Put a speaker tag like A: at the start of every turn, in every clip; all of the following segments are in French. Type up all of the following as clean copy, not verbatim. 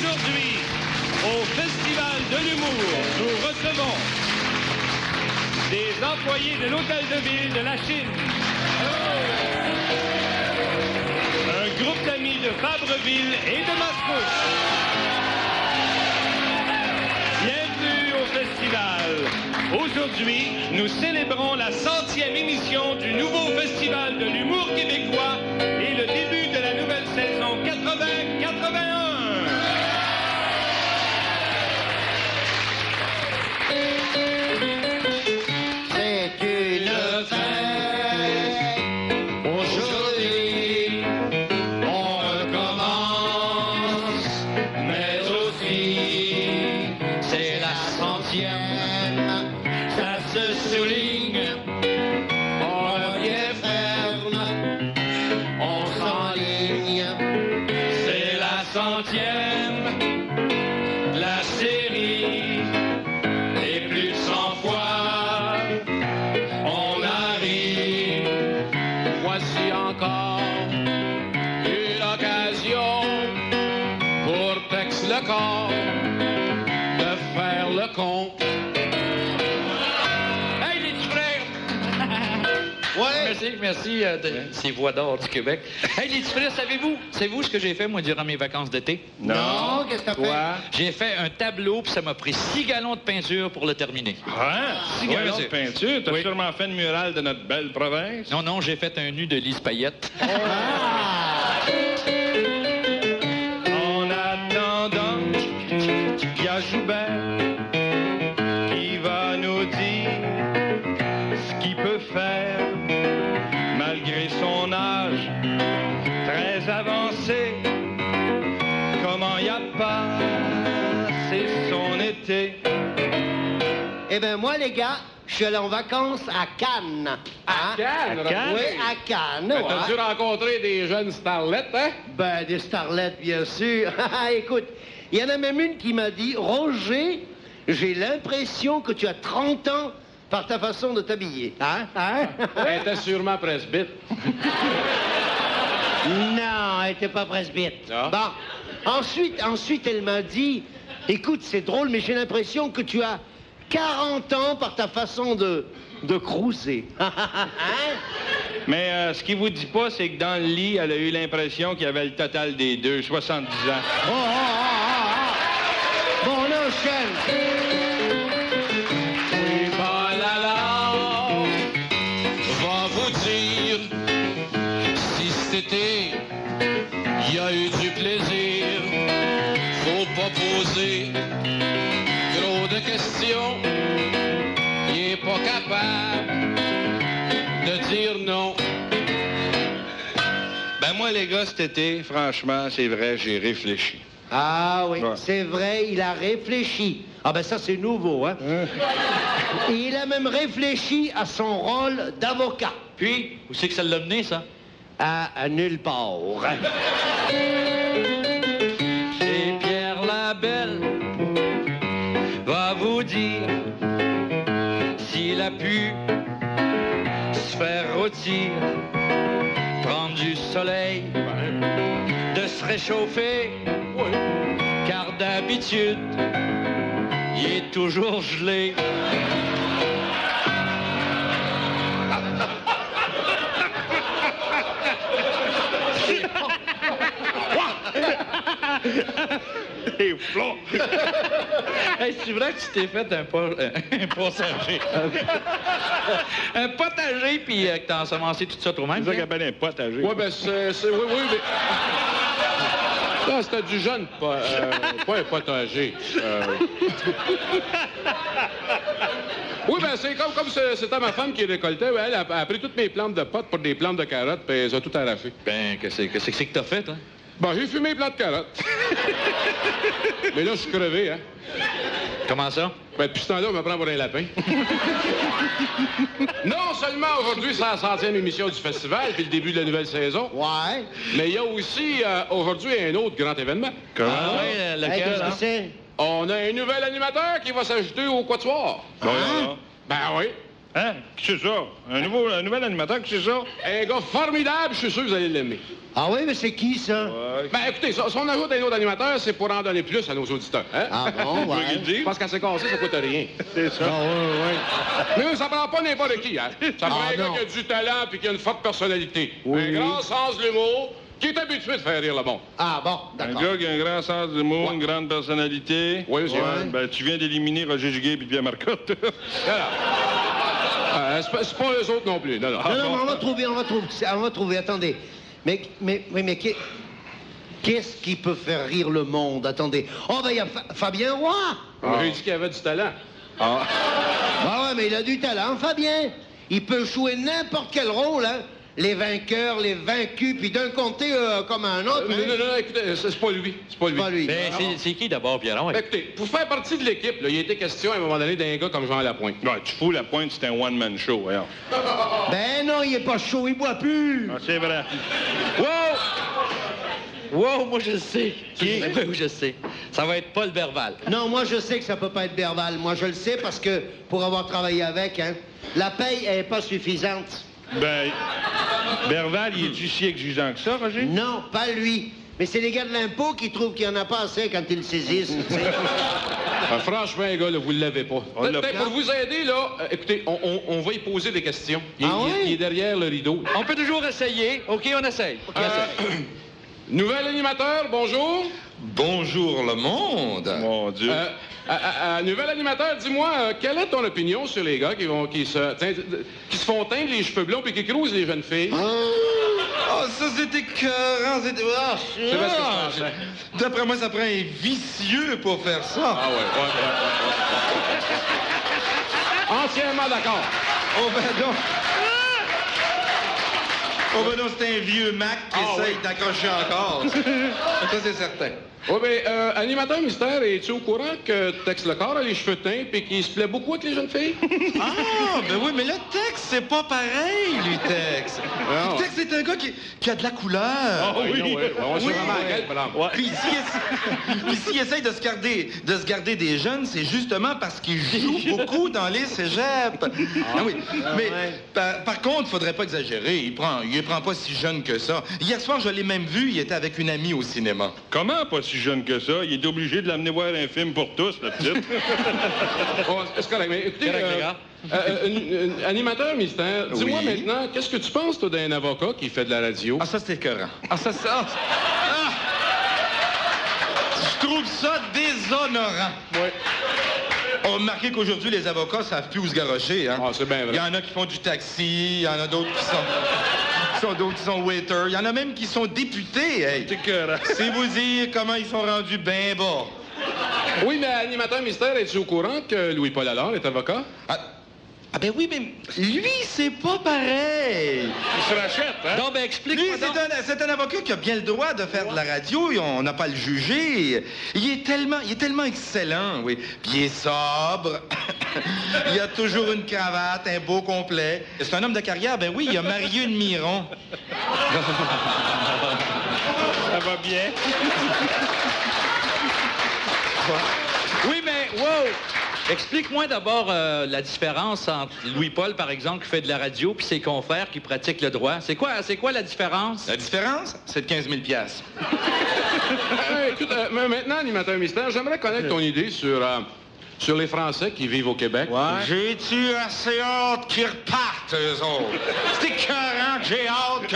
A: Aujourd'hui, au Festival de l'humour, nous recevons des employés de l'Hôtel de Ville de la Chine, un groupe d'amis de Fabreville et de Mascouche. Bienvenue au festival. Aujourd'hui, nous célébrons la 100e émission du nouveau Festival de l'humour québécois et le début de la nouvelle saison 80-81. La série et plus de 100 fois on arrive. Voici encore une occasion pour Tex le corps de faire le con. Hey les petits frères! Ouais. Merci de ces voix d'or du Québec. Hey les petits frères, savez-vous ce que j'ai fait moi durant mes vacances d'été?
B: Non, qu'est-ce que t'as fait?
A: J'ai fait un tableau, puis ça m'a pris 6 gallons de peinture pour le terminer.
C: Hein? 6 gallons de peinture? T'as sûrement fait une murale de notre belle province?
A: Non, j'ai fait un nu de Lise Payette.
C: En attendant, il y a Joubert qui va nous dire ce qu'il peut faire malgré son âge très avancé. Comment y a passé son été?
B: Eh bien, moi, les gars, je suis allé en vacances à Cannes.
D: À Cannes?
C: À Cannes?
B: Oui, à Cannes.
D: Ben, t'as dû rencontrer des jeunes starlettes, hein?
B: Ben, des starlettes, bien sûr. Écoute, il y en a même une qui m'a dit, Roger, j'ai l'impression que tu as 30 ans par ta façon de t'habiller. Hein?
D: Elle était sûrement presbyte.
B: Non, elle était pas presbyte.
D: Non.
B: Bon, ensuite, elle m'a dit, écoute, c'est drôle, mais j'ai l'impression que tu as 40 ans par ta façon de cruiser. Hein?
C: Mais ce qu'il vous dit pas, c'est que dans le lit, elle a eu l'impression qu'il y avait le total des deux, 70 ans.
B: Bon, là, enchaîne.
A: Il y a eu du plaisir, faut pas poser trop de questions. Il est pas capable de dire non.
C: Ben moi, les gars, cet été, franchement, c'est vrai, j'ai réfléchi.
B: Ah oui,
C: Ouais.
B: c'est vrai, il a réfléchi. Ah ben ça, c'est nouveau, hein? Et il a même réfléchi à son rôle d'avocat.
A: Puis, où c'est que ça l'a mené, ça?
B: À nulle part.
A: Et Pierre Labelle va vous dire s'il a pu se faire rôtir, prendre du soleil, de se réchauffer, car d'habitude, il est toujours gelé.
C: Et flot!
A: Hey, c'est vrai que tu t'es fait un potager. Un potager, puis que t'as ensemencé tout ça toi-même.
C: C'est ça qu'appelle un potager.
D: Ouais, ben, oui, mais... Non, c'était du jeune, pas un potager. Oui, ben, c'est comme c'était ma femme qui récoltait. Elle a pris toutes mes plantes de potes pour des plantes de carottes, puis elles ont tout arraché.
A: Ben, qu'est-ce que c'est que t'as fait, hein?
D: Bon, j'ai fumé plein de carottes. Mais là, je suis crevé, hein.
A: Comment ça?
D: Ben, depuis ce temps-là, on me prend pour un lapin. Non seulement aujourd'hui, c'est la 100e émission du festival, puis le début de la nouvelle saison,
B: Ouais.
D: mais il y a aussi, aujourd'hui, un autre grand événement.
C: Comment?
A: Ah oui, lequel,
B: Hey, qu'est-ce
A: hein?
B: que c'est?
D: On a un nouvel animateur qui va s'ajouter au Quatuor.
C: Bon, alors.
D: Ben oui.
C: Hein? Qui c'est ça? Un nouvel animateur, qui c'est ça?
D: Un gars formidable, je suis sûr que vous allez l'aimer.
B: Ah oui, mais c'est qui, ça?
D: Ben, écoutez, si on ajoute un autre animateur, c'est pour en donner plus à nos auditeurs. Hein?
B: Ah bon, ouais.
D: Parce qu'à se casser, ça coûte rien.
C: C'est ça.
B: Ah ouais, ouais.
D: Mais ça prend pas n'importe qui, hein? Ça prend un gars
B: non.
D: qui a du talent puis qui a une forte personnalité.
B: Oui.
D: Un grand sens de l'humour, qui est habitué de faire rire le monde.
B: Ah bon,
C: Un
B: d'accord.
C: gars qui a un grand sens d'humour,
D: Ouais.
C: une grande personnalité.
D: Oui, monsieur.
C: Ouais. Ben, tu viens d'éliminer Roger Giguet et Pierre Marcotte.
D: C'est pas eux autres non plus. Non, non.
B: Non, non, mais on va trouver, attendez. Mais qu'est-ce qui peut faire rire le monde? Attendez. Oh, ben, il y a Fabien Roy.
D: On a dit qu'il avait du talent.
B: Ah ouais, mais il a du talent, Fabien. Il peut jouer n'importe quel rôle, hein. Les vainqueurs, les vaincus, puis d'un côté comme un autre.
D: Non,
B: hein.
D: non, non, écoutez, c'est pas lui. C'est pas lui.
B: Pas lui.
E: Ben, c'est qui d'abord, Pierron?
D: Ben, écoutez, pour faire partie de l'équipe, là, il était question à un moment donné d'un gars comme Jean Lapointe.
C: Ouais, tu fous la pointe, c'est un one-man show, voyons.
B: Ben non, il est pas chaud, il boit plus.
C: Ah, c'est vrai.
E: Wow, moi je le sais. Qui? Oui, je sais. Ça va être Paul Berval.
B: Non, moi je sais que ça peut pas être Berval. Moi je le sais parce que pour avoir travaillé avec, hein, la paye elle est pas suffisante.
C: Ben, Berval, il est-tu si exigeant que ça, Roger?
B: Non, pas lui. Mais c'est les gars de l'impôt qui trouvent qu'il y en a pas assez quand ils le saisissent. tu sais.
D: Franchement, les gars, là, vous l'avez pas.
C: On l'a
D: Peut-être
C: pas.
D: pour vous aider, là, écoutez, on va y poser des questions. Il
B: Ah oui?
D: il est derrière le rideau.
E: On peut toujours essayer. OK, on essaye.
D: Nouvel animateur, bonjour.
F: Bonjour le monde.
C: Mon Dieu.
D: Nouvel animateur, dis-moi, quelle est ton opinion sur les gars qui se font teindre les cheveux blonds puis qui crousent les jeunes filles?
F: Oh, ça c'était écœurant, c'était... Ah,
D: C'est parce que je pensais.
F: D'après moi, ça prend un vicieux pour faire ça.
D: Ah ouais. Entièrement d'accord.
F: Oh ben donc... Oh ben donc, c'est un vieux Mac qui
D: Ah,
F: essaye
D: oui.
F: d'accrocher encore. Ça, c'est certain.
D: Oui, bien, animateur mystère, es-tu au courant que Tex Lecor a les cheveux teints puis qu'il se plaît beaucoup avec les jeunes filles?
F: Ah, ben oui, mais le texte, c'est pas pareil, lui, Tex.
D: Non.
F: Le texte, c'est un gars qui a de la couleur.
D: Ah oui. On sait
F: Oui,
D: vraiment
F: ouais.
D: quel, par exemple.
F: Puis s'il essaye de se garder des jeunes, c'est justement parce qu'il joue beaucoup dans les cégeps. Ah oui. Mais par contre, faudrait pas exagérer. Il les prend pas si jeune que ça. Hier soir, je l'ai même vu, il était avec une amie au cinéma.
C: Comment pas si jeune que ça? Il est obligé de l'amener voir un film pour tous, la petite.
D: Oh, c'est correct, mais écoutez,
E: Correct, les gars.
D: animateur mystère, dis-moi
F: Oui.
D: maintenant, qu'est-ce que tu penses, toi, d'un avocat qui fait de la radio?
F: Ah, ça, c'est écœurant. Ah, ça... Je trouve ça déshonorant.
D: Oui.
F: On a remarqué qu'aujourd'hui, les avocats savent plus où se garrocher, hein?
D: Ah, c'est bien
F: Il y
D: vrai.
F: en a qui font du taxi, il y en a d'autres qui sont waiters, il y en a même qui sont députés, hey.
C: C'est écœurant.
F: C'est vous dire comment ils sont rendus bien bas.
D: Oui, mais animateur mystère, es-tu au courant que Louis-Paul Allard est avocat?
F: Ah ben oui, mais lui, c'est pas pareil.
C: Il se rachète, hein?
E: Non, ben
F: Lui,
E: explique-moi donc.
F: c'est un avocat qui a bien le droit de faire de la radio, et on n'a pas à le juger. Il est tellement excellent, oui. Puis il est sobre. Il a toujours une cravate, un beau complet. C'est un homme de carrière, ben oui, il a marié une Miron.
C: Ça va bien.
E: Oui, mais wow! Explique-moi d'abord la différence entre Louis-Paul, par exemple, qui fait de la radio, puis ses confrères qui pratiquent le droit. C'est quoi la différence?
F: La différence, c'est de 15 000 piastres.
D: Écoute, mais maintenant, animateur mystère, j'aimerais connaître ton idée sur les Français qui vivent au Québec.
F: J'ai-tu assez hâte qu'ils repartent, eux autres? C'est écœurant que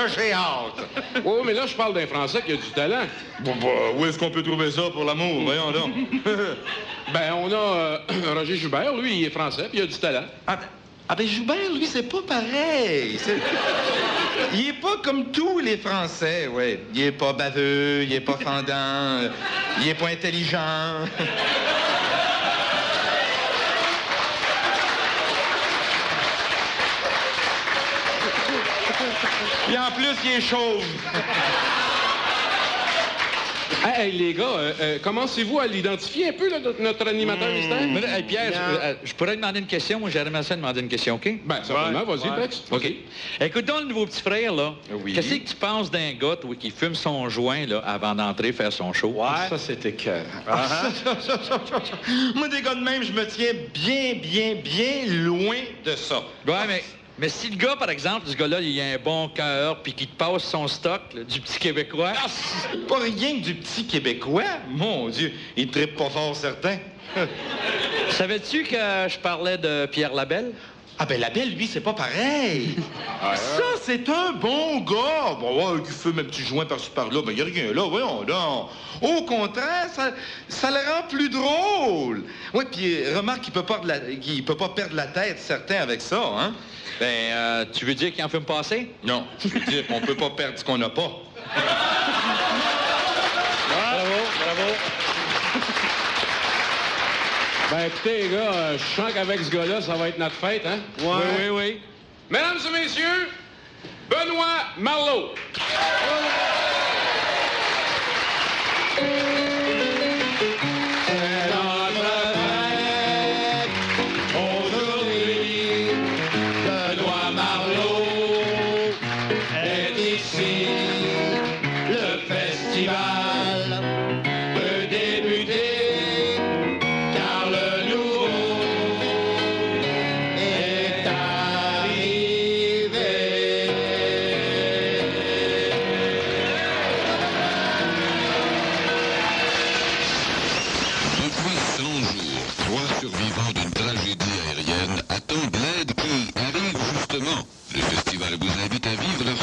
F: j'ai hâte.
D: Oh, mais là, je parle d'un Français qui a du talent.
F: Bon, où est-ce qu'on peut trouver ça pour l'amour? Voyons donc.
D: Ben, on a Roger Joubert, lui, il est français, puis il a du talent.
F: Ah ben Joubert, lui, c'est pas pareil. Il est pas comme tous les Français, ouais. Il est pas baveux, il est pas fendant, il est pas intelligent. Et en plus, il est chauve.
D: Hey, les gars, commencez-vous à l'identifier un peu, là, notre animateur mystère?
E: Mais là, hey, Pierre, je pourrais demander une question. Moi, j'aimerais ça demander une question, OK?
D: Ben, certainement. Vas-y, Bex.
E: OK. Écoute donc, le nouveau petit frère, là.
F: Oui.
E: Qu'est-ce que tu penses d'un gars, toi, qui fume son joint, là, avant d'entrer faire son show?
C: Ça, c'était cœur.
F: Moi, des gars de même, je me tiens bien loin de ça.
E: Ouais, mais si le gars, par exemple, ce gars-là, il a un bon cœur, puis qu'il te passe son stock, là, du petit Québécois...
F: Ah, c'est pas rien que du petit Québécois. Mon Dieu, il trippe pas fort, certain.
E: Savais-tu que je parlais de Pierre Labelle?
F: Ah ben, Labelle, lui, c'est pas pareil. Ça, c'est un bon gars. Bon, ouais, qui fume un petit joint par-ci par-là, ben, y a rien là, voyons donc. Au contraire, ça le rend plus drôle. Oui, puis remarque qu'il peut pas perdre la tête, certain, avec ça, hein?
E: Ben, tu veux dire qu'il en fume pas assez?
F: Non, je veux dire qu'on peut pas perdre ce qu'on n'a pas.
E: Bravo.
D: Ben, écoutez, les gars, je sens qu'avec ce gars-là, ça va être notre fête, hein?
E: Ouais. Oui.
D: Mesdames et messieurs, Benoît Marleau.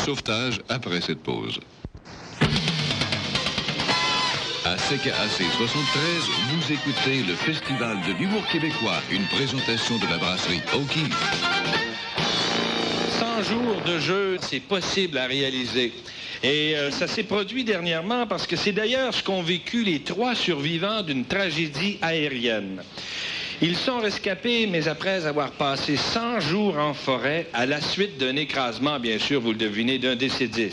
G: Sauvetage après cette pause. À CKAC 73, vous écoutez le Festival de l'humour québécois, une présentation de la brasserie O'Keeffe.
C: 100 jours de jeu, c'est possible à réaliser. Et ça s'est produit dernièrement parce que c'est d'ailleurs ce qu'ont vécu les 3 survivants d'une tragédie aérienne. Ils sont rescapés, mais après avoir passé 100 jours en forêt à la suite d'un écrasement, bien sûr, vous le devinez, d'un DC-10.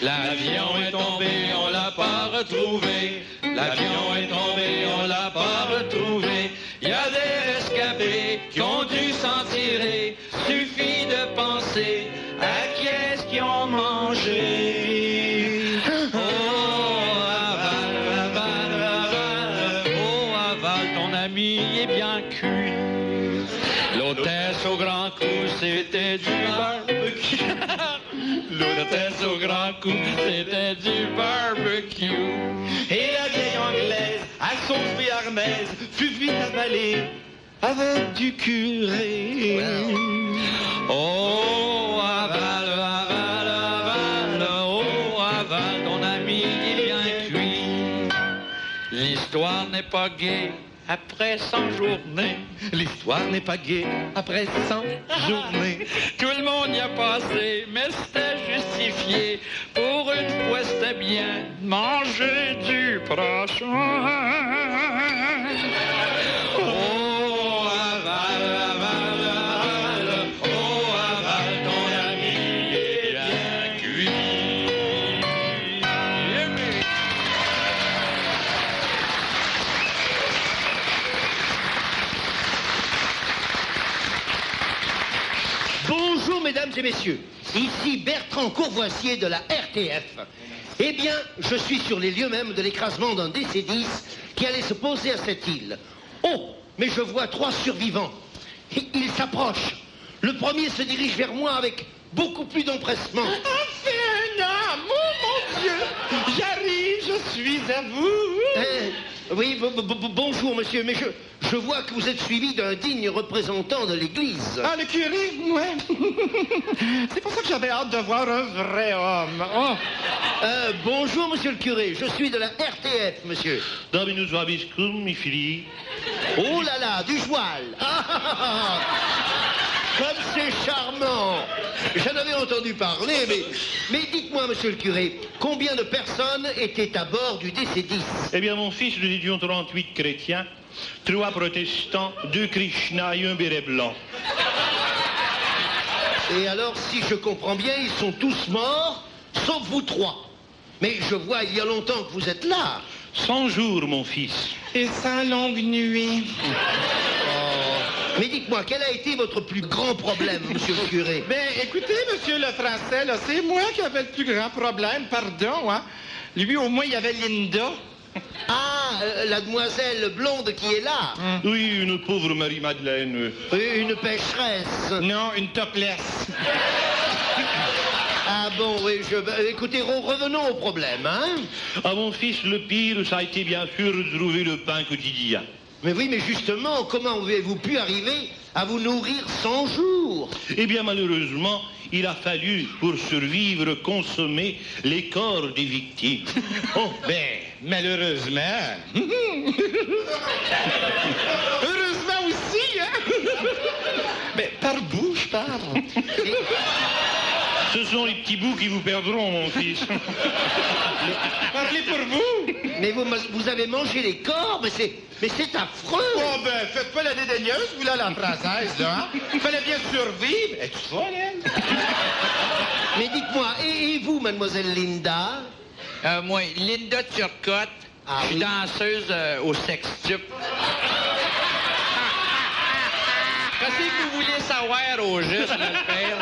E: L'avion est tombé, on l'a pas retrouvé. L'avion est tombé, on l'a pas retrouvé. Il y a des rescapés qui ont dû s'en tirer. Suffit de penser à qui est-ce qu'ils ont mangé. Il est bien cuit. L'hôtesse au grand coup, c'était du barbecue. L'hôtesse au grand coup, c'était du barbecue.
B: Et la vieille anglaise, à sauce béarnaise, fut vite avalée avec du curé.
E: Oh, avale, oh, avale, ton ami est bien cuit. L'histoire n'est pas gaie. Après 100 journées,
B: L'histoire n'est pas gaie après 100 journées.
E: tout le monde y a passé, mais c'était justifié. Pour une fois, c'était bien manger du prochain. Oh, avale, oh, avale, ton ami est bien cuit.
B: Bonjour, mesdames et messieurs. Ici Bertrand Courvoisier de la RTF. Eh bien, je suis sur les lieux même de l'écrasement d'un DC-10 qui allait se poser à cette île. Oh, mais je vois 3 survivants. Ils s'approchent. Le premier se dirige vers moi avec beaucoup plus d'empressement.
H: C'est un homme, oh mon Dieu! J'arrive, je suis à vous!
B: Oui, bonjour, monsieur, mais je vois que vous êtes suivi d'un digne représentant de l'Église.
H: Ah, le curé? Ouais. C'est pour ça que j'avais hâte de voir un vrai homme. Oh.
B: Bonjour, monsieur le curé, je suis de la RTF, monsieur.
H: Dominus vobiscum, mi fili.
B: Oh là là, du joual. Comme c'est charmant. J'en avais entendu parler, mais dites-moi, monsieur le curé, combien de personnes étaient à bord du DC-10?
H: Eh bien, mon fils, nous étions 38 chrétiens, 3 protestants, 2 Krishna et un béret blanc.
B: Et alors, si je comprends bien, ils sont tous morts sauf vous trois. Mais je vois, il y a longtemps que vous êtes là.
H: 100 jours, mon fils.
F: Et sans longue nuit.
B: Mais dites-moi, quel a été votre plus grand problème, monsieur le curé?
F: Ben, écoutez, monsieur le français, là, c'est moi qui avais le plus grand problème, pardon, hein. Lui, au moins, il y avait Linda.
B: Ah, la demoiselle blonde qui est là.
H: Oui, une pauvre Marie-Madeleine.
B: Une pécheresse.
F: Non, une topless.
B: Ah bon, oui, écoutez, revenons au problème, hein?
H: Ah, mon fils, le pire, ça a été bien sûr de trouver le pain quotidien.
B: Mais oui, mais justement, comment avez-vous pu arriver à vous nourrir 100 jours?
H: Eh bien, malheureusement, il a fallu, pour survivre, consommer les corps des victimes.
F: Oh, ben, malheureusement. Heureusement aussi, hein? Ben, par bout, je parle.
H: Ce sont les petits bouts qui vous perdront, mon fils.
F: Parlez pour vous.
B: Mais vous avez mangé les corps, mais c'est affreux.
F: Oh, ben, faites pas la dédaigneuse, vous, là, la française, là, hein? Fallait bien survivre. Es-tu folle, elle?
B: Mais dites-moi, et vous, mademoiselle Linda?
E: Moi, Linda Turcotte,
B: Ah
E: je suis
B: oui.
E: danseuse au sextuple. Qu'est-ce que vous voulez savoir au juste, là, le père?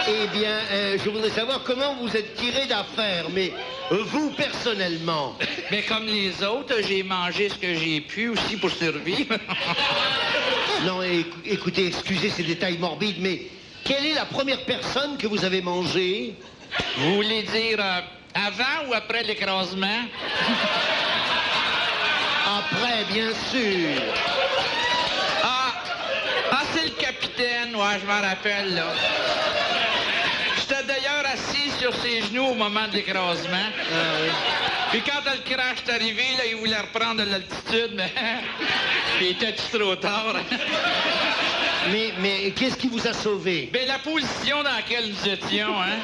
B: Eh bien, je voudrais savoir comment vous êtes tiré d'affaire, mais vous, personnellement.
E: Mais comme les autres, j'ai mangé ce que j'ai pu aussi pour survivre.
B: Non, écoutez, excusez ces détails morbides, mais quelle est la première personne que vous avez mangée?
E: Vous voulez dire avant ou après l'écrasement?
B: Après, bien sûr.
E: Ah, c'est le capitaine, ouais, je m'en rappelle, là. J'étais d'ailleurs assis sur ses genoux au moment de l'écrasement. Puis quand le crash est arrivé, là, il voulait reprendre de l'altitude, mais il était trop tard.
B: Mais qu'est-ce qui vous a sauvé?
E: Ben, la position dans laquelle nous étions, hein.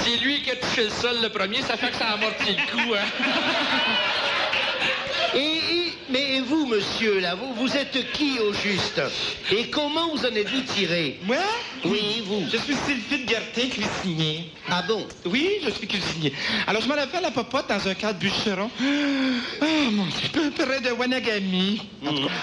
E: C'est lui qui a touché le sol le premier, ça fait que ça a amorti le coup, hein.
B: Mais vous, monsieur, là, vous êtes qui au juste? Et comment vous en êtes-vous tiré?
F: Moi?
B: Oui, vous.
F: Je suis Sylphide Gertin, cuisinier.
B: Ah bon?
F: Oui, je suis cuisinier. Alors, je m'en avais fait à la popote dans un cadre bûcheron. Ah, mon Dieu, près de Wanagami.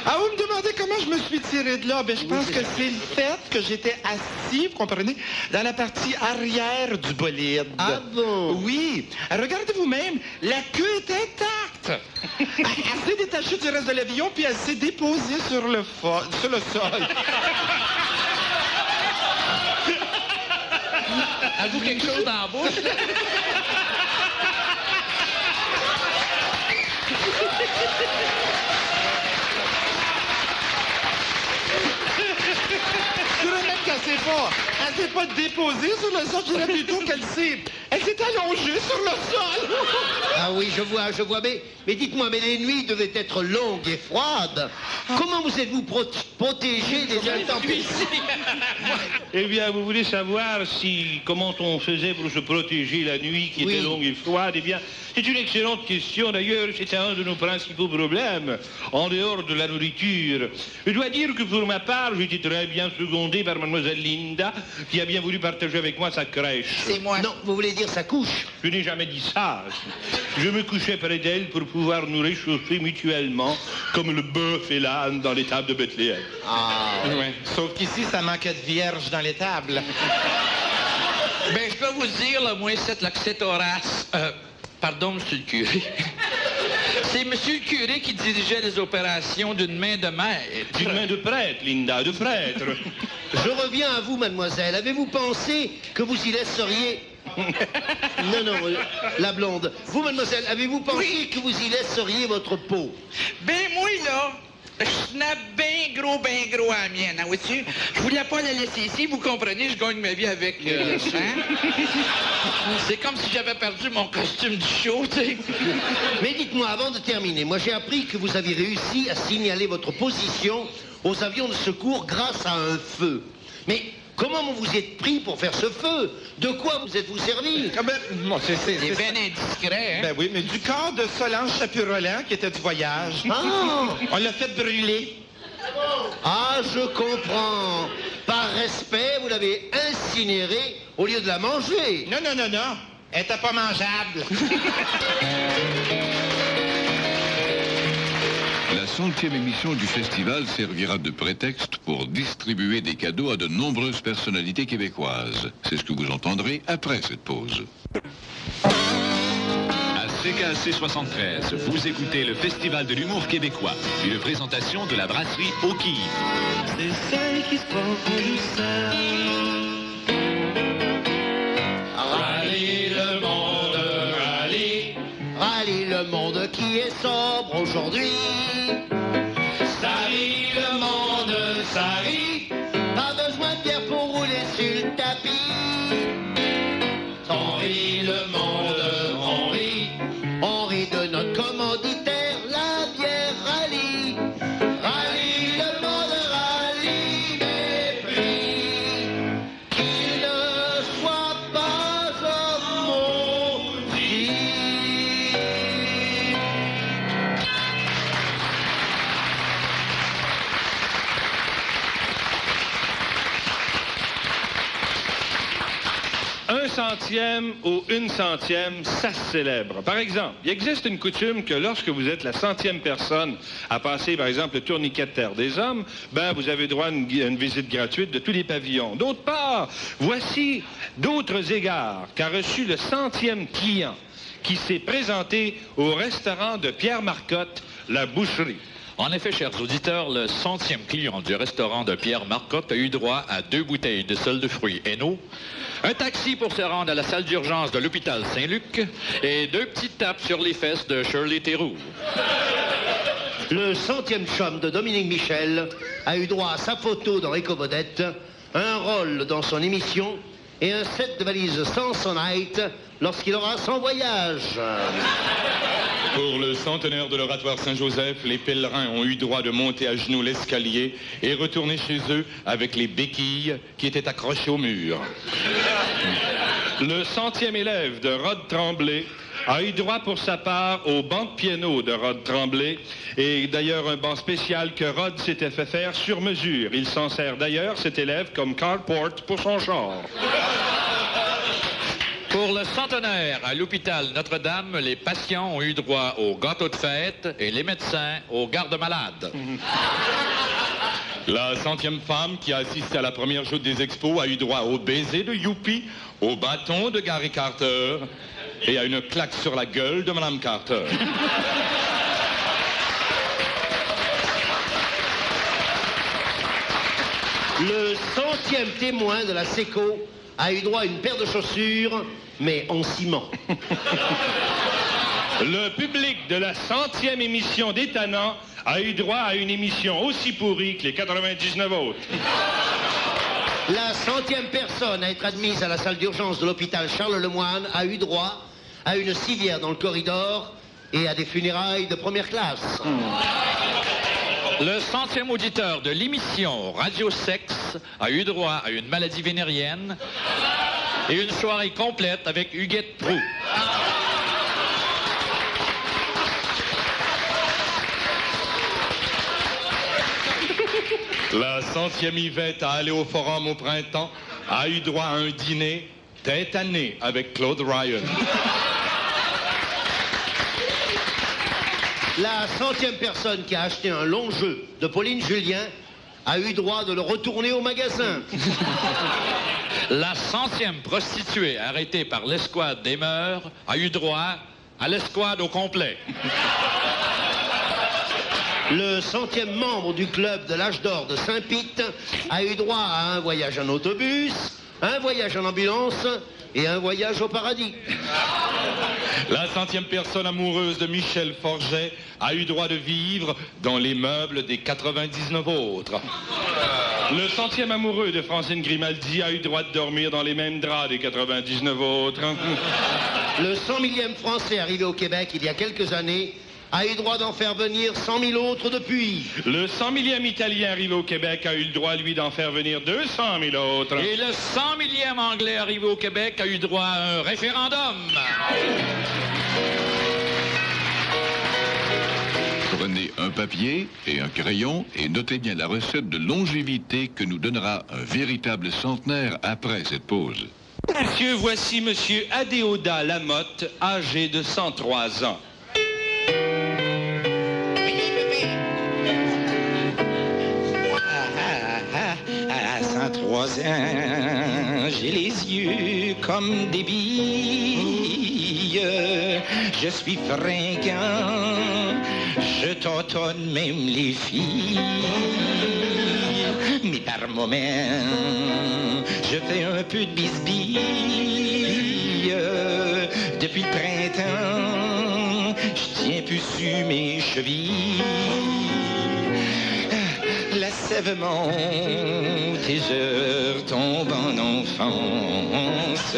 F: Ah, vous me demandez comment je me suis tiré de là? Ben, je pense que c'est le fait que j'étais assis, vous comprenez, dans la partie arrière du bolide.
B: Ah bon?
F: Oui. Regardez vous-même, la queue est intacte. Elle s'est détachée du reste de l'avion, puis elle s'est déposée sur le sol.
E: Avez-vous quelque chose dans la bouche?
F: Je dirais même qu'elle s'est pas déposée sur le sol, je dirais plutôt qu'elle s'est allongée sur le sol.
B: Ah oui, je vois. Mais dites-moi, mais les nuits devaient être longues et froides. Comment vous êtes-vous protégé des intempéries?
H: Eh bien, vous voulez savoir comment on faisait pour se protéger la nuit qui
B: Oui.
H: était longue et froide? Eh bien, c'est une excellente question. D'ailleurs, c'était un de nos principaux problèmes, en dehors de la nourriture. Je dois dire que pour ma part, j'ai été très bien secondé par mademoiselle Linda, qui a bien voulu partager avec moi sa crèche.
E: C'est moi.
B: Non, vous voulez dire sa couche?
H: Je n'ai jamais dit ça. Je me couchais près d'elle pour pouvoir nous réchauffer mutuellement, comme le bœuf et l'âne dans l'étable de Bethléem.
B: Ah,
F: Ouais. Sauf qu'ici, ça manquait de vierges dans l'étable.
E: Ben, je peux vous dire, là, moi, c'est là, que c'est Horace. Pardon, monsieur le curé. C'est monsieur le curé qui dirigeait les opérations d'une main de maître.
H: D'une main de prêtre, Linda, de prêtre.
B: je reviens à vous, mademoiselle. Avez-vous pensé que vous y laisseriez... Non, la blonde. Vous, mademoiselle, avez-vous pensé que vous y laisseriez votre peau?
E: Ben, moi, là, je snap bien gros à la mienne, hein, vois-tu? Je voulais pas la laisser ici, vous comprenez, je gagne ma vie avec... hein? C'est comme si j'avais perdu mon costume du show, tu sais.
B: Mais dites-moi, avant de terminer, moi j'ai appris que vous avez réussi à signaler votre position aux avions de secours grâce à un feu. Mais comment vous vous êtes pris pour faire ce feu? De quoi vous êtes-vous servi?
F: Ah ben, bon, c'est
E: bien indiscret, hein?
F: Ben oui, mais du corps de Solange Chapurolant, qui était du voyage.
B: Ah!
F: On l'a fait brûler.
B: Ah, je comprends. Par respect, vous l'avez incinérée au lieu de la manger.
F: Non, non, non, non. Elle était pas mangeable.
G: La 100e émission du festival servira de prétexte pour distribuer des cadeaux à de nombreuses personnalités québécoises. C'est ce que vous entendrez après cette pause.
I: À CKAC 73, vous écoutez le Festival de l'humour québécois, une présentation de la brasserie Au Quille.
E: C'est celle qui se prend en douceur. Rallye le monde, rallye.
B: Rallye le monde qui est sobre aujourd'hui.
E: Ça rit le monde, ça rit.
B: Pas besoin de pierre pour rouler sur le tapis.
E: On rit le monde, on rit.
B: On rit de notre commanditaire, la bière Rallye. Rallye le monde, rallye mes prix. Qu'il ne soit pas un maudit.
C: Un centième ou une centième, ça se célèbre. Par exemple, il existe une coutume que lorsque vous êtes la 100e personne à passer, par exemple, le tourniquet de Terre des Hommes, ben, vous avez droit à une visite gratuite de tous les pavillons. D'autre part, voici d'autres égards qu'a reçu le 100e client qui s'est présenté au restaurant de Pierre Marcotte, la Boucherie.
J: En effet, chers auditeurs, le 100e client du restaurant de Pierre Marcotte a eu droit à 2 bouteilles de sol de fruits Hainaut, un taxi pour se rendre à la salle d'urgence de l'hôpital Saint-Luc et 2 petites tapes sur les fesses de Shirley Theroux.
B: Le 100e chum de Dominique Michel a eu droit à sa photo dans Éco-Vedette, un rôle dans son émission et un set de valises Samsonite lorsqu'il aura son voyage.
F: Pour le centenaire de l'oratoire Saint-Joseph, les pèlerins ont eu droit de monter à genoux l'escalier et retourner chez eux avec les béquilles qui étaient accrochées au mur.
C: Le 100e élève de Rod Tremblay a eu droit pour sa part au banc de piano de Rod Tremblay et d'ailleurs un banc spécial que Rod s'était fait faire sur mesure. Il s'en sert d'ailleurs, cet élève, comme carport pour son char.
J: Pour le centenaire à l'hôpital Notre-Dame, les patients ont eu droit au gâteau de fête et les médecins aux gardes-malades.
F: La 100e femme qui a assisté à la première joute des expos a eu droit au baiser de Youpi, au bâton de Gary Carter et à une claque sur la gueule de Mme Carter.
B: Le 100e témoin de la SECO a eu droit à une paire de chaussures, mais en ciment.
C: Le public de la 100e émission des Tannants a eu droit à une émission aussi pourrie que les 99 autres.
B: La 100e personne à être admise à la salle d'urgence de l'hôpital Charles-Lemoine a eu droit à une civière dans le corridor et à des funérailles de première classe.
J: Le 100e auditeur de l'émission Radio Sexe a eu droit à une maladie vénérienne et une soirée complète avec Huguette Proulx.
F: La 100e Yvette à aller au forum au printemps a eu droit à un dîner tête à nez avec Claude Ryan.
B: La 100e personne qui a acheté un long jeu de Pauline Julien a eu droit de le retourner au magasin.
J: La 100e prostituée arrêtée par l'escouade des mœurs a eu droit à l'escouade au complet.
B: Le 100e membre du club de l'âge d'or de Saint-Pite a eu droit à un voyage en autobus, un voyage en ambulance et un voyage au paradis.
F: La 100e personne amoureuse de Michel Forget a eu droit de vivre dans les meubles des 99 autres.
C: Le 100e amoureux de Francine Grimaldi a eu droit de dormir dans les mêmes draps des 99 autres.
B: Le 100 millième Français arrivé au Québec il y a quelques années a eu droit d'en faire venir 100 000 autres depuis.
C: Le 100 millième Italien arrivé au Québec a eu le droit, lui, d'en faire venir 200 000 autres.
J: Et le 100 millième Anglais arrivé au Québec a eu droit à un référendum.
G: Prenez un papier et un crayon et notez bien la recette de longévité que nous donnera un véritable centenaire après cette pause.
C: Monsieur, voici Monsieur Adéodat Lamotte, âgé de 103 ans.
K: À 103 ans, j'ai les yeux comme des billes. Je suis fringant, je tâtonne même les filles. Mais par moments, je fais un peu de bisbille. Depuis le printemps, je tiens plus sur mes chevilles. La sève monte et je retombe en enfance.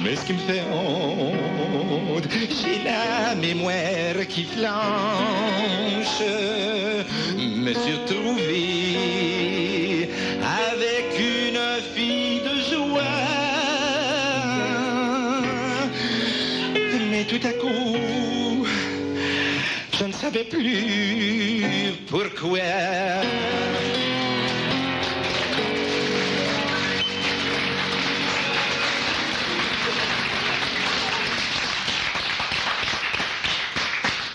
K: Mais ce qui me fait honte, j'ai la mémoire qui flanche. Me suis retrouvé avec une fille de joie. Mais tout à coup, je ne savais plus pourquoi.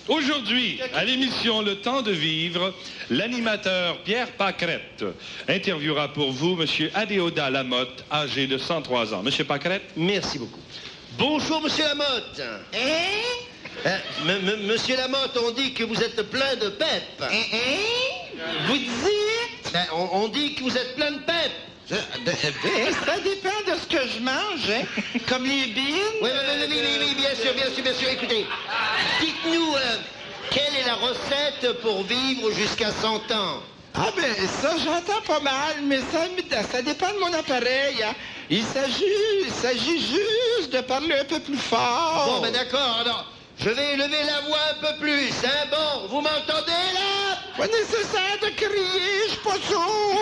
C: Aujourd'hui, à l'émission Le Temps de Vivre, l'animateur Pierre Pâquerette interviewera pour vous Monsieur Adéodat Lamotte, âgé de 103 ans. Monsieur Pâquerette?
B: Merci beaucoup. Bonjour, Monsieur Lamotte. Monsieur Lamotte, on dit que vous êtes plein de pep. Vous dites? On dit que vous êtes plein de pep.
K: Ça dépend de ce que je mange, hein? Comme les bines.
B: Oui, bien sûr. Écoutez, dites-nous, quelle est la recette pour vivre jusqu'à 100 ans?
K: Ah ben, ça, j'entends pas mal, mais ça dépend de mon appareil, hein? Il s'agit juste de parler un peu plus fort.
B: Bon, ben d'accord, alors, je vais élever la voix un peu plus, hein? Bon, vous m'entendez, là?
K: Pas nécessaire de crier, je suis pas sourd.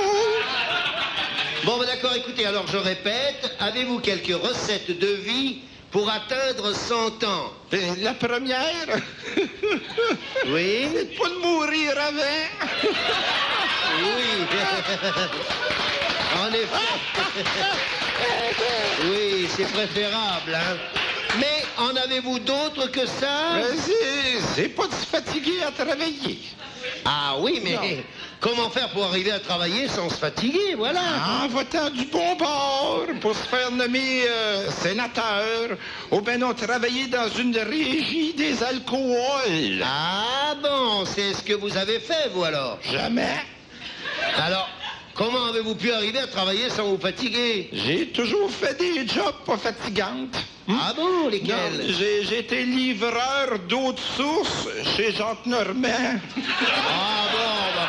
B: Bon, ben d'accord, écoutez, alors je répète, avez-vous quelques recettes de vie pour atteindre 100 ans?
K: La première?
B: Oui?
K: C'est pas de mourir avant.
B: Oui. En effet. Oui, c'est préférable, hein? Mais en avez-vous d'autres que ça?
K: C'est pas de se fatiguer à travailler.
B: Ah oui, mais non. Comment faire pour arriver à travailler sans se fatiguer, voilà?
K: En votant du bon bord pour se faire nommer sénateur ou bien non travailler dans une régie des alcools.
B: Ah bon, c'est ce que vous avez fait, vous, alors?
K: Jamais.
B: Alors, comment avez-vous pu arriver à travailler sans vous fatiguer?
K: J'ai toujours fait des jobs pas fatigantes.
B: Ah bon, lesquels?
K: J'ai été livreur d'eau de source chez Jacques Normand.
B: Ah bon, bah,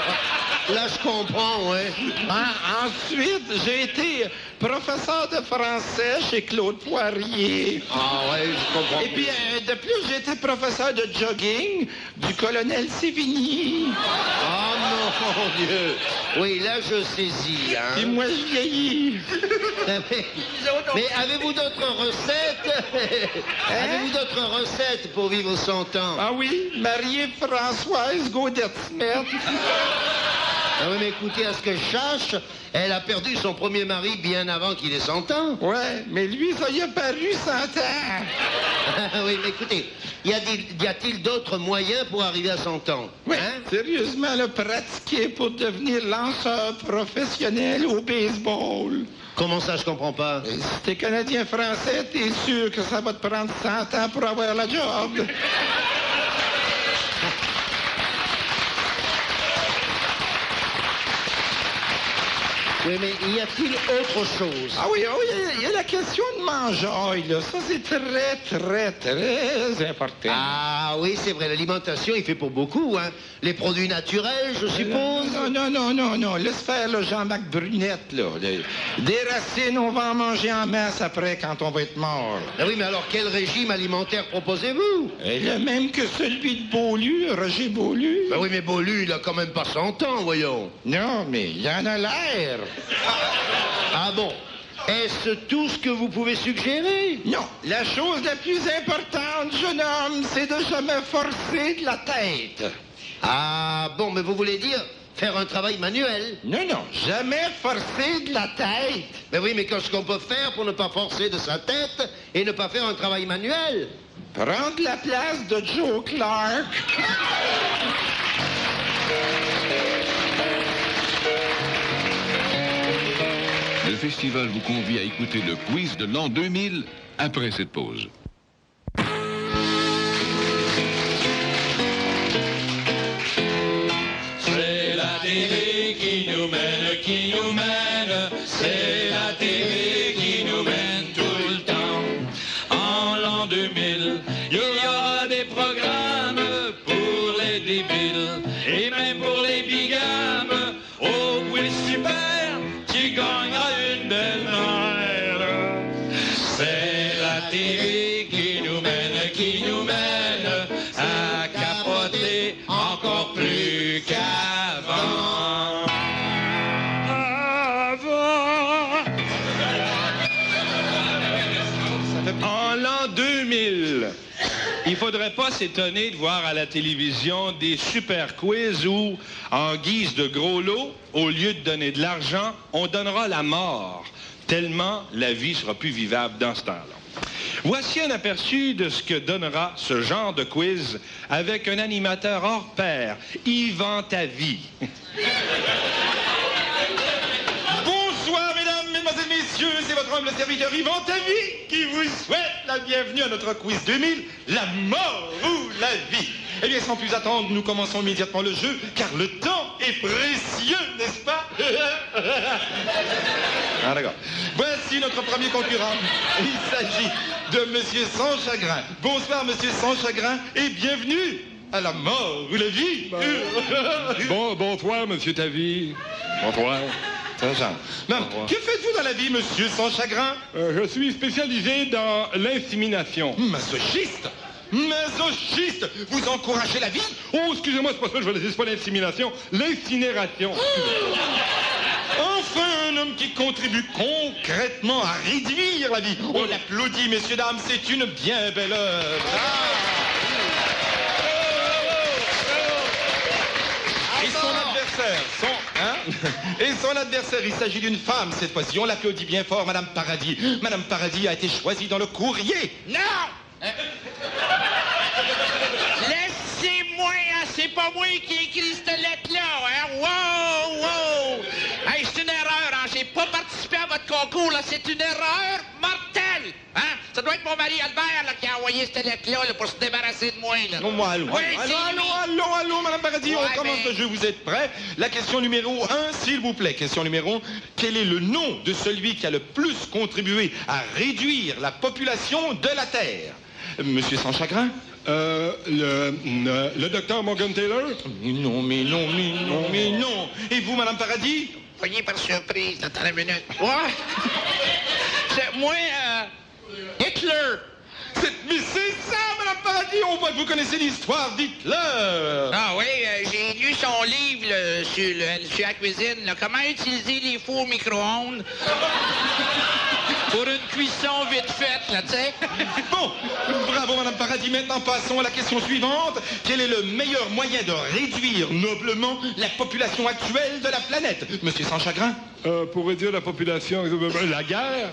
B: là je comprends, ouais.
K: Ensuite, j'ai été professeur de français chez Claude Poirier.
B: Ah ouais, je comprends.
K: Et puis, de plus, j'ai été professeur de jogging du colonel Sévigny.
B: Ah non, mon Dieu. Oui, là je saisis, hein.
K: Et moi, je vieillis.
B: Mais avez-vous d'autres recettes? Avez-vous d'autres recettes pour vivre 100 ans?
K: Ah oui, Marie-Françoise Gaudette-Smet.
B: Ah oui, mais écoutez, à ce que je sache, elle a perdu son premier mari bien avant qu'il ait 100 ans.
K: Ouais, mais lui, ça y a paru 100 ans.
B: Oui, mais écoutez, y a-t-il d'autres moyens pour arriver à 100 ans?
K: Oui,
B: hein?
K: Sérieusement, le pratiquer pour devenir lanceur professionnel au baseball.
B: Comment ça, je comprends pas?
K: Si t'es Canadien-Français, t'es sûr que ça va te prendre 100 ans pour avoir la job.
B: Oui, mais y a-t-il autre chose?
K: Ah oui, il y a la question de mangeaille, là. Ça, c'est très, très, très important.
B: Ah oui, c'est vrai, l'alimentation, il fait pour beaucoup, hein. Les produits naturels, je suppose?
K: Non. Laisse faire le Jean-Marc Brunette, là. Des racines, on va en manger en masse après, quand on va être mort.
B: Ah oui, mais alors, quel régime alimentaire proposez-vous?
K: Le même que celui de Beaulieu, Roger Beaulieu.
B: Ben oui, mais Beaulieu, il a quand même pas 100 ans, voyons.
K: Non, mais il en a l'air.
B: Ah bon? Est-ce tout ce que vous pouvez suggérer?
F: Non, la chose la plus importante, jeune homme, c'est de jamais forcer de la tête.
B: Ah bon, mais vous voulez dire faire un travail manuel?
F: Non, non, jamais forcer de la tête.
B: Ben oui, mais qu'est-ce qu'on peut faire pour ne pas forcer de sa tête et ne pas faire un travail manuel?
F: Prendre la place de Joe Clark.
G: Le festival vous convie à écouter le quiz de l'an 2000 après cette pause.
E: C'est la télé qui nous mène, c'est la télé qui nous mène tout le temps. En l'an 2000, il y aura des programmes pour les débiles et même pour les bigames. Oh oui, super, tu gagneras une belle mère. C'est la télé qui nous mène à capoter encore plus qu'avant.
C: En l'an 2000, il faudrait pas s'étonner de voir à la télévision des super quiz où, en guise de gros lot, au lieu de donner de l'argent, on donnera la mort, tellement la vie sera plus vivable dans ce temps-là. Voici un aperçu de ce que donnera ce genre de quiz avec un animateur hors pair, Yvan Tavy.
F: Bonsoir, mesdames, mesdemoiselles, messieurs, c'est votre humble serviteur Yvan Tavy qui vous souhaite la bienvenue à notre quiz 2000, la mort ou la vie. Eh bien, sans plus attendre, nous commençons immédiatement le jeu, car le temps est précieux, n'est-ce pas? Ah, d'accord. Voici notre premier concurrent. Il s'agit de Monsieur Sans Chagrin. Bonsoir, Monsieur Sans Chagrin, et bienvenue à la mort ou la vie.
C: Bonsoir, Monsieur Tavy. Bonsoir.
F: Que faites-vous dans la vie, Monsieur Sans Chagrin?
C: Je suis spécialisé dans l'insémination.
F: Masochiste! Masochiste! Vous encouragez la vie?
C: Oh, excusez-moi, c'est pas ça, je vais laisser, c'est pas l'insémination, l'incinération.
F: Enfin, un homme qui contribue concrètement à réduire la vie. On l'applaudit, messieurs, dames, c'est une bien belle œuvre. Et son adversaire, il s'agit d'une femme cette fois-ci. On l'applaudit bien fort, Madame Paradis. Madame Paradis a été choisie dans le courrier.
L: Non! Laissez-moi, hein, c'est pas moi qui ai écrit cette lettre-là, hein? Wow, wow! Hey, c'est une erreur, hein? J'ai pas participé à votre concours, là. C'est une erreur mortelle, hein? Ça doit être mon mari Albert, là, qui a envoyé cette lettre-là, là, pour se débarrasser de moi, là.
F: Non, moi, allô,
L: Oui,
F: allô, Madame Paradis, on commence le jeu, vous êtes prêts? La question numéro 1, s'il vous plaît. Question numéro 1, quel est le nom de celui qui a le plus contribué à réduire la population de la Terre? Monsieur Sans Chagrin?
C: Le docteur Morgan Taylor?
F: Non. Et vous, Madame Paradis?
L: Voyez par surprise, attends une minute. Ouais! C'est moi, Hitler!
F: Mais c'est ça, Madame Paradis! On voit que vous connaissez l'histoire d'Hitler!
L: Ah oui, j'ai lu son livre là, sur la cuisine, là, comment utiliser les fours micro-ondes pour une cuisson vite faite, là, tu sais.
F: Bon, bravo, Madame Paradis. Maintenant, passons à la question suivante. Quel est le meilleur moyen de réduire noblement la population actuelle de la planète? Monsieur Sans Chagrin?
C: Pour réduire la population, la guerre?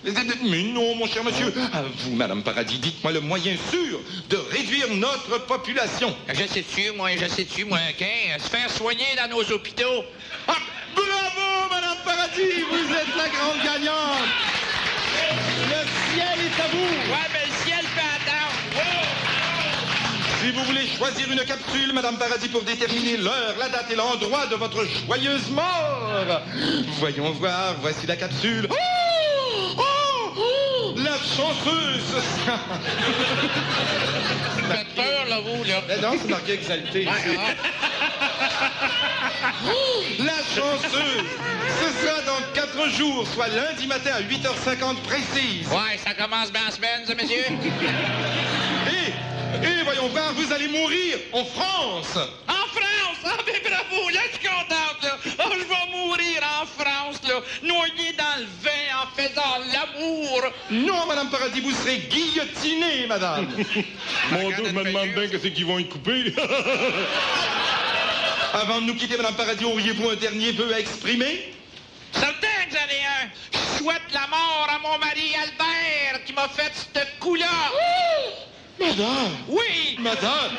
F: Mais non, mon cher monsieur. À vous, Madame Paradis, dites-moi le moyen sûr de réduire notre population.
L: Je sais-tu, moi, qu'un, se faire soigner dans nos hôpitaux.
F: Ah, bravo, Madame Paradis, vous êtes la grande gagnante. Le ciel est à vous.
L: Ouais, mais le ciel peut attendre.
F: Si vous voulez choisir une capsule, Madame Paradis, pour déterminer l'heure, la date et l'endroit de votre joyeuse mort. Voyons voir, voici la capsule. La chanceuse!
L: Vous faites peur, là, vous, là.
F: Mais non, c'est marqué exalté. La chanceuse! Ce sera dans 4 jours, soit lundi matin à 8h50 précise.
L: Ouais, ça commence bien en semaine, ça, monsieur.
F: Et voyons voir, vous allez mourir en France!
L: En France! Ah, ben bravo, là, je suis contente, là. Oh, je vais mourir en France, là, noyé dans le vin en faisant concours.
F: Non, Madame Paradis, vous serez guillotinée, madame.
C: Mon Dieu, je me demande bien qu'est-ce qu'ils vont y couper.
F: Avant de nous quitter, Madame Paradis, auriez-vous un dernier vœu à exprimer?
L: Certain que j'en ai un. Je souhaite la mort à mon mari Albert qui m'a fait ce coup-là.
F: Madame!
L: Oui!
F: Madame!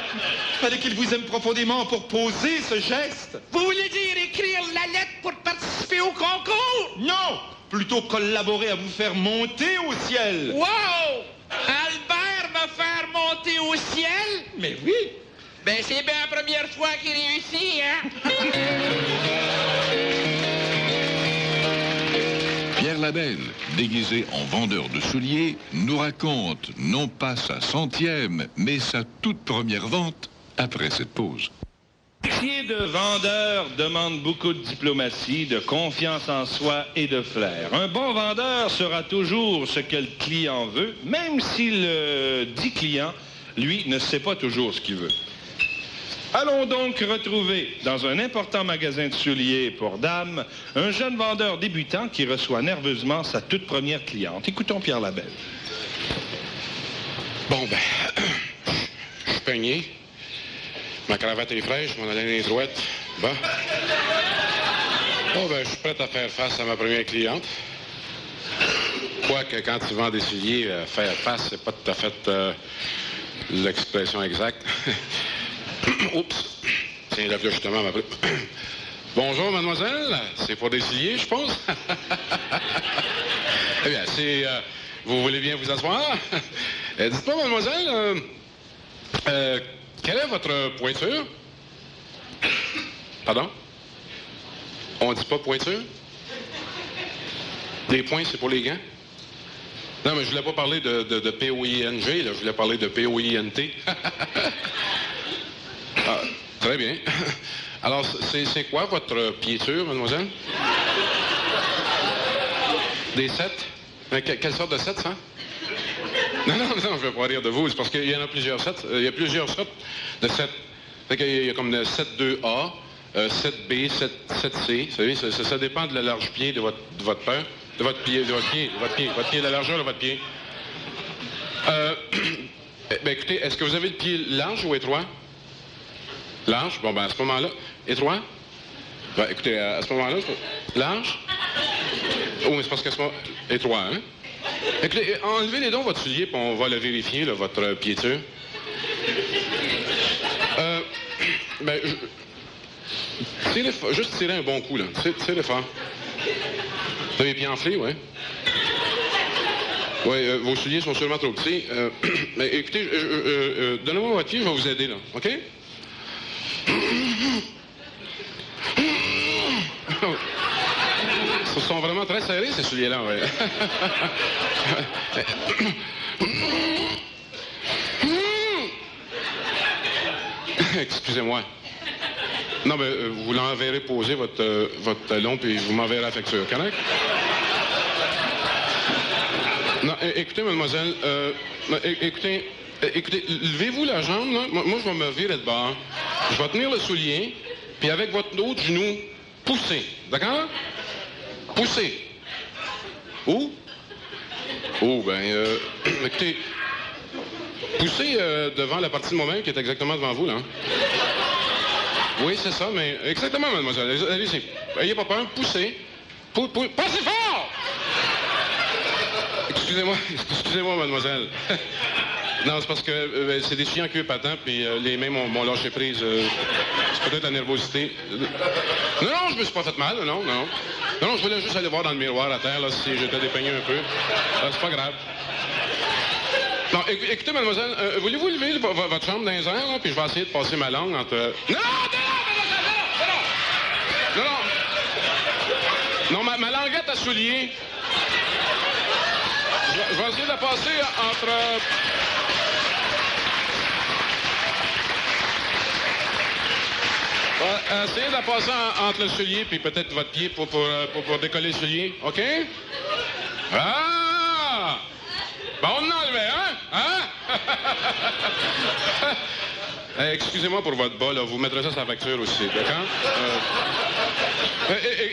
F: Fallait qu'il vous aime profondément pour poser ce geste.
L: Vous voulez dire écrire la lettre pour participer au concours?
F: Non! Plutôt collaborer à vous faire monter au ciel.
L: Wow! Albert me faire monter au ciel?
F: Mais oui!
L: Ben, c'est bien la première fois qu'il réussit, hein?
G: Pierre Labelle, déguisé en vendeur de souliers, nous raconte non pas sa 100e, mais sa toute première vente après cette pause.
C: Le métier de vendeur demande beaucoup de diplomatie, de confiance en soi et de flair. Un bon vendeur sera toujours ce que le client veut, même si le dit client, lui, ne sait pas toujours ce qu'il veut. Allons donc retrouver dans un important magasin de souliers pour dames un jeune vendeur débutant qui reçoit nerveusement sa toute première cliente. Écoutons Pierre Labelle.
D: Bon, ben, je suis peigné. Ma cravate est fraîche, mon haleine est droite. Bon. Bon, ben, je suis prêt à faire face à ma première cliente. Quoique, quand tu vends des souliers, faire face, c'est pas tout à fait l'expression exacte. Oups. Tiens, là, justement, Bonjour, mademoiselle. C'est pour des souliers, je pense. Eh bien, c'est... vous voulez bien vous asseoir? Dites-moi, mademoiselle, quelle est votre pointure? Pardon? On dit pas pointure? Les points, c'est pour les gants? Non, mais je voulais pas parler de P-O-I-N-G, là. Je voulais parler de P-O-I-N-T. Ah, très bien. Alors, c'est quoi votre piéture, mademoiselle? Des 7? Quelle sorte de 7, ça? Non, je ne vais pas rire de vous. C'est parce qu'il y en a plusieurs 7. Il y a plusieurs sortes de 7. Il y a comme le 7-2A, 7B, 7C. Vous savez, ça dépend de la large pied de votre peur. De votre pied, la largeur de votre pied. Ben, écoutez, est-ce que vous avez le pied large ou étroit? Large? Bon, ben, à ce moment-là, étroit? Ben, écoutez, à ce moment-là, large? Oh, mais c'est parce qu'à ce moment... Étroit, hein? Écoutez, enlevez les dons votre soulier, puis on va le vérifier, là, votre piéture. Ben, juste tirer un bon coup, là. Tirez fort. Vous avez les pieds enflés, ouais? Oui, vos souliers sont sûrement trop petits. Mais écoutez, donnez-moi votre pied, je vais vous aider, là. OK? Ils sont vraiment très serrés, ces souliers-là, ouais. Excusez-moi. Non, mais vous l'enverrez poser votre talon, puis vous m'enverrez la facture, correct? Non, écoutez, mademoiselle, écoutez, levez-vous la jambe, là. Moi, je vais me virer de bord. Je vais tenir le soulier, puis avec votre autre genou, poussez. D'accord? Poussez. Où? Oh, ben, écoutez, poussez devant la partie de moi-même qui est exactement devant vous, là. Oui, c'est ça, mais exactement, mademoiselle. Allez-y. Ayez pas peur, poussez. Passez fort! Excusez-moi, mademoiselle. Non, c'est parce que c'est des souliers en cuir patent, puis les mains m'ont lâché prise. C'est peut-être la nervosité. Non, je me suis pas fait mal, non, je voulais juste aller voir dans le miroir à terre, là, si j'étais dépeigné un peu. C'est pas grave. Non, écoutez, mademoiselle, voulez-vous lever votre chambre dans les airs, là, puis je vais essayer de passer ma langue entre... Non, ma languette à soulier. Je vais essayer de la passer entre... essayez de la passer entre le soulier puis peut-être votre pied pour décoller le soulier. OK? Ah! Bon, on en enlevait, hein? Excusez-moi pour votre bas, là. Vous mettrez ça sur la facture aussi, d'accord?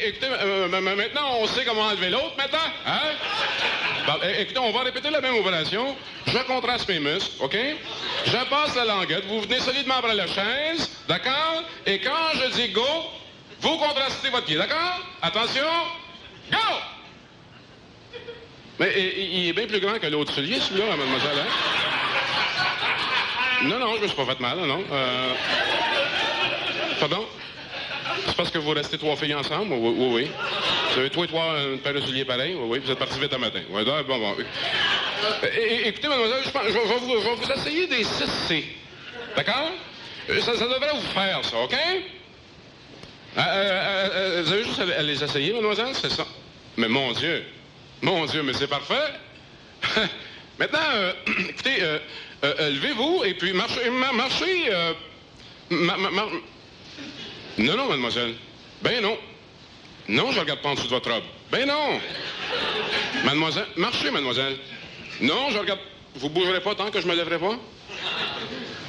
D: Écoutez, maintenant, on sait comment enlever l'autre, maintenant, hein? Bon, écoutez, on va répéter la même opération. Je contraste mes muscles, OK? Je passe la languette. Vous venez solidement après la chaise, d'accord? Et quand je dis go, vous contrastez votre pied, d'accord? Attention, go! Mais il est bien plus grand que l'autre soulier, celui-là, mademoiselle, hein? Non, non, je me suis pas fait mal, non. Pardon? C'est parce que vous restez 3 filles ensemble? Oui, oui, oui. Vous avez toi et toi une paire de souliers pareils? Oui, oui, vous êtes partis vite un matin. Oui, bon. Écoutez, mademoiselle, je vais vous essayer des 6C. D'accord? Ça devrait vous faire, ça, OK? Vous avez juste à les essayer, mademoiselle? C'est ça. Mais mon Dieu, mais c'est parfait. Maintenant, écoutez, levez-vous et puis marchez. Non, non, mademoiselle. Ben non. Non, je regarde pas en dessous de votre robe. Ben non. Mademoiselle, marchez, mademoiselle. Non, je regarde. Vous bougerez pas tant que je me lèverai pas?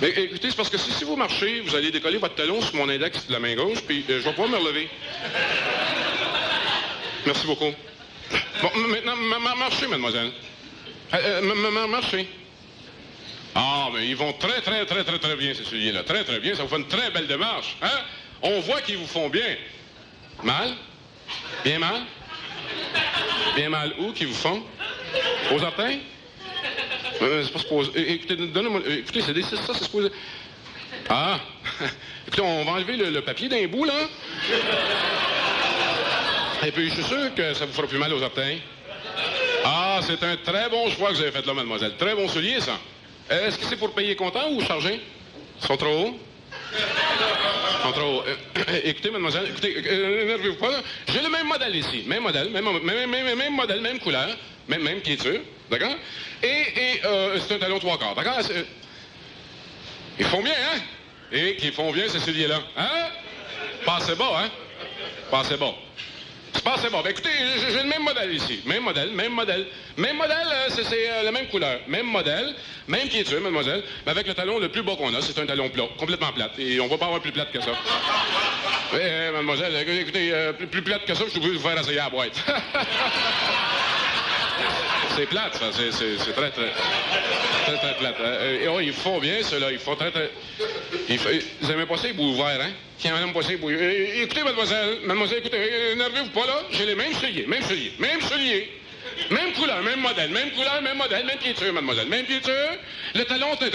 D: Mais écoutez, c'est parce que si vous marchez, vous allez décoller votre talon sur mon index de la main gauche, puis je vais pas me relever. Merci beaucoup. Bon, maintenant, marchez, mademoiselle. Marchez. Ah, mais ils vont très bien, ces souliers-là. Très bien. Ça vous fait une très belle démarche. Hein? On voit qu'ils vous font bien. Mal? Bien mal? Bien mal où qu'ils vous font? Aux orteils? C'est pas supposé. Écoutez, donnez-moi. Écoutez, c'est des 6, ça, c'est supposé. Ah! Écoutez, on va enlever le papier d'un bout, là. Et puis, je suis sûr que ça vous fera plus mal aux orteils. Ah, c'est un très bon choix que vous avez fait là, mademoiselle. Très bon soulier, ça. Est-ce que c'est pour payer comptant ou charger? Ils sont trop hauts? Ils sont trop hauts. Écoutez, mademoiselle, écoutez, énervez-vous pas, là. J'ai le même modèle ici. Même modèle, même modèle, même couleur, même piéture, d'accord? Et c'est un talon 3/4, d'accord? Ils font bien, hein? Et qu'ils font bien, ces souliers-là. Hein? Passez bas, hein? Passez bas. C'est passé bon. Ben, écoutez, j'ai le même modèle ici. Même modèle. Même modèle, c'est la même couleur. Même modèle, même piéture, mademoiselle, mais avec le talon le plus bas qu'on a. C'est un talon plat, complètement plate. Et on va pas avoir plus plate que ça. Mademoiselle, écoutez, plus plate que ça, je suis obligé de vous faire essayer à la boîte. C'est plate, ça. C'est très plate. Ils font bien, ceux-là. Ils font très... Vous aimez pas ça, les bouts ouverts, hein? Qui en aime pas ça, les bouts... Écoutez, mademoiselle, écoutez, énervez-vous pas, là. J'ai les mêmes souliers. Même couleur, même modèle, même piéture, mademoiselle. Même piéture. Le talon, là,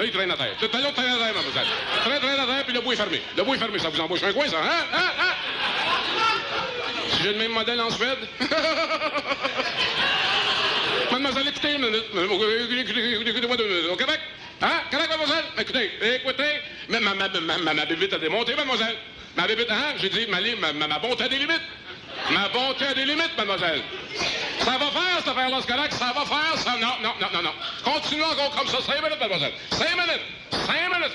D: il traîne à terre. Le talon traîne à terre, mademoiselle. Traîne à terre, puis le bout est fermé. Ça vous embauche un coin, ça, hein? Si j'ai le même modèle en Suède... Mademoiselle, écoutez, écoutez-moi 2 minutes. Au Québec? Hein? Québec, mademoiselle? Écoutez, ma bébite a démonté, mademoiselle. Ma bébite, hein? J'ai dit, ma bonté a des limites. Ma bonté a des limites, mademoiselle. Ça va faire, cette affaire-là, ce correct? Ça va faire, ça? Non. Continuez encore comme ça. 5 minutes, mademoiselle. 5 minutes.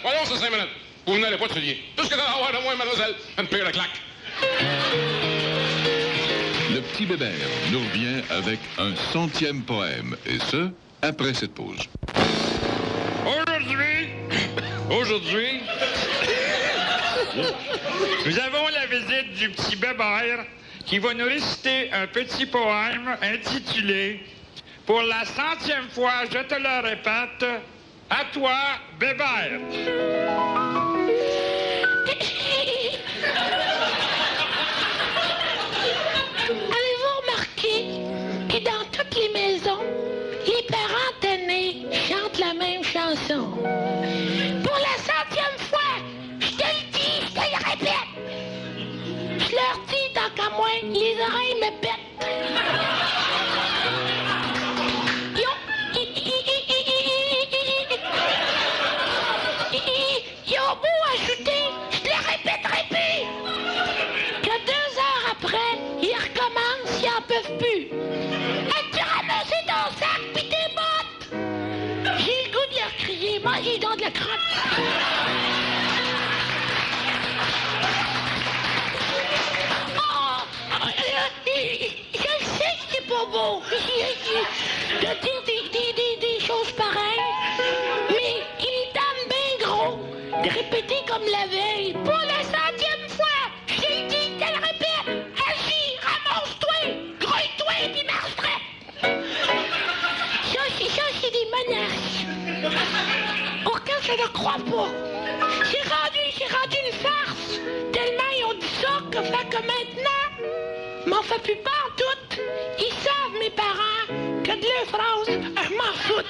D: Voyons, c'est 5 minutes. Vous n'allez pas de soulier. Tout ce que vous allez avoir de moi, mademoiselle, une paire de claques.
G: Le petit Bébert nous revient avec un 100e poème, et ce, après cette pause.
L: Aujourd'hui, nous avons la visite du petit Bébert qui va nous réciter un petit poème intitulé « Pour la 100e fois, je te le répète, à toi, Bébert ».
M: Et dans toutes les maisons, les parents aînés chantent la même chanson. Pour la 100e fois, je te le dis, je te le répète. Je leur dis, tant qu'à moi, les oreilles me pètent. Ils ont beau ajouter, je te le répéterai plus. Que 2 heures après, ils recommencent, ils en peuvent plus. Ramasser ton sac pis tes bottes! J'ai le goût de leur crier, mangez donc de la crotte! Je sais que c'est pas beau de dire des choses pareilles, mais il est tant bien gros de répéter comme la veille. Pour la 100e fois, j'ai dit, je te le répète, agis, ramasse-toi, grouille-toi pis marche-toi! Ça, c'est des menaces. Aucun, je ne crois pas. C'est rendu une farce. Tellement ils ont dit ça que fait que maintenant, m'en fait plus peur toutes. Ils savent, mes parents, que de leurs phrases, je m'en foute.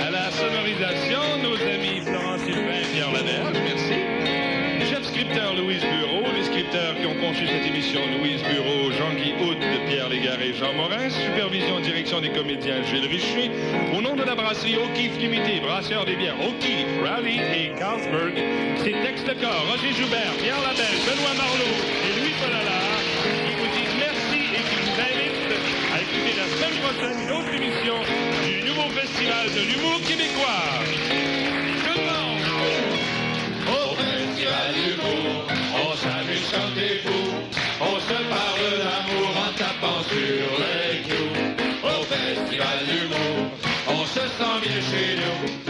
A: À la sonorisation, nos amis Florent Sylvain et Pierre Laberge, merci. Chef scripteur Louise Bureau, les scripteurs qui ont conçu cette émission, Louise Bureau, Jean-Guy Hout, Pierre Légaré, Jean Morin, supervision, direction des comédiens, Gilles Richer, au nom de la brasserie O'Keeffe Limitée, brasseur des bières O'Keeffe, Raleigh et Carlsberg, c'est texte corps, Roger Joubert, Pierre Labelle, Benoît Marleau et Louis Solala, qui vous disent merci et qui vous invitent à écouter la semaine prochaine une autre émission du nouveau festival de l'humour québécois. Tout le monde!
E: Au festival d'humour, on s'amuse comme des fous. On se parle d'amour en tapant sur les clous. Au festival d'humour, on se sent bien chez nous.